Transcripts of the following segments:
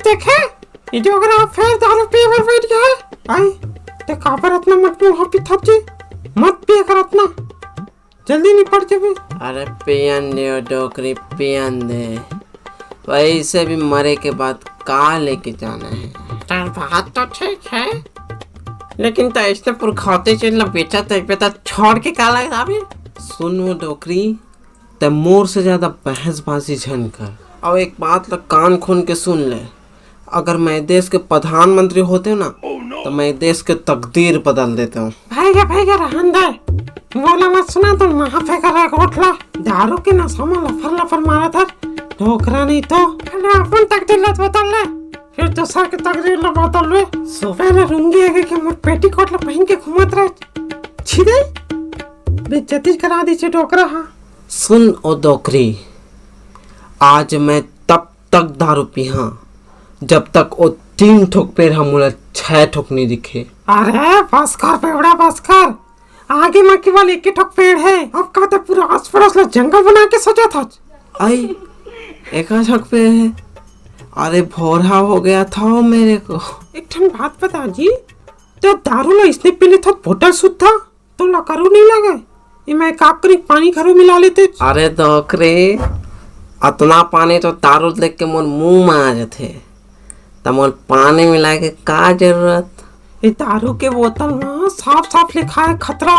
देखे ये जो अगर आप फिर दारू पी भर बैठ गए आई ते काबर इतना मत मुंह पिथा जी मत पिया कर इतना जल्दी नहीं पड़ जाए। अरे पियन दे डोकरी पियन दे, वैसे भी मरे के बाद का लेके जाना है। तेरी बात तो ठीक है लेकिन तो ऐसे पुरखाते चलना बेचा तो छोड़ के का लगा अभी। सुन वो डोकरी ते मोर से ज्यादा बहसबाजी झन कर। और एक बात लग कान खोल के सुन ले, अगर मैं देश के प्रधानमंत्री होते ना तो मैं देश के तकदीर बदल देता हूँ। भाई रहन दे बोला मत सुना तो वहाँ फेंका रहा उठला दारू के नशा में लफर मारा था ठोकरा नहीं तो अपन तकदीर लत बदल ले फिर दूसरा के तकदीर ल बदल ले। सुबह ले रूंगी है कि मोर पेटी कोट ला पहन के घूमत रहे छिदे बेइज्जती करा दी छे डोकरा। हाँ सुन ओ डोकरी, आज मैं तब तक दारू पीहा जब तक वो 3 ठोक पेड़ हम 6 ठोक नहीं दिखे। अरे बस कर पेड़ा बस कर, आगे में केवल एक ही ठोक पेड़ है, अब कहते पूरा आस पड़ोस ला जंगल बना के सजा था। आई एक ठोक पेड़ है, अरे भोरा हो गया था मेरे को। एक ठन बात बता जी, तो दारू ला इसने पी ली था बोतल शुद्ध था तो ला करू नहीं लगे ये मैं काकरी पानी घरों मिला लेते। अरे डोकरे अतना पानी तो दारू देख के मोर मुंह में आ जाते तो मोर पानी मिला के का जरूरत। ये दारू के बोतल में साफ साफ लिखा है खतरा,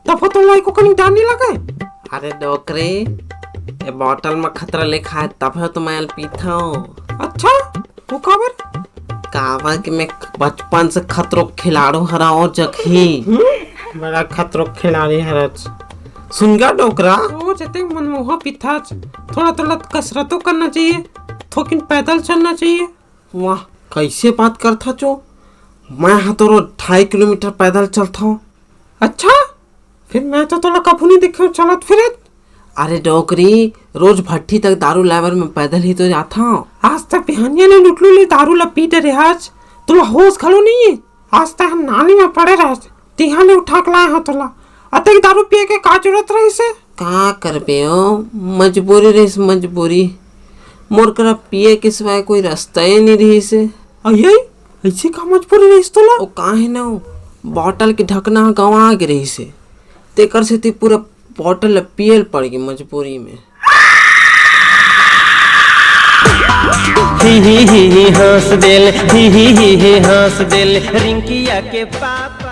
तब तो लाई को कहीं डर नहीं लगे। अरे डोकरे ये बोतल में खतरा लिखा है तब तो मैं पीता हूँ। अच्छा वो खबर कावा कि मैं बचपन से खतरों खिलाड़ू हरा और जखी बड़ा खतरों खिलाड़ी है। सुन गया डोकरा, वो जते मनमोह पिता थोड़ा कसरतों करना चाहिए, थोकिन पैदल चलना चाहिए। वाह कैसे बात करता जो, मैं हाँ तो रोज 2.5 किलोमीटर पैदल चलता हूँ। अच्छा फिर मैं तो थोड़ा कभी नहीं दिखे चलत फिरत। अरे डोकरी रोज भट्टी तक दारू लावर में पैदल ही तो जाता हूँ। आज तक बिहानिया ने लुटलू ले दारू ला पीते रहे, आज तुला होश खलो नहीं है। आज तक हम नाली में पड़े रहे तिहा ने उठा के लाए हो तुला अतक दारू पिए के का जरूरत रही से। का करबे हो, मजबूरी रही मजबूरी, मोर करा पिए के सिवाय कोई रास्ता ही नहीं रही से। अये ऐसी का मजबूरी रही तुला? ओ काहे ना बोतल के ढकना गवा के रही से तेकर से पूरा बोतल पियल पड़ गई मजबूरी में। ही हंस दिल, ही हंस दिल रिंकिया के पापा।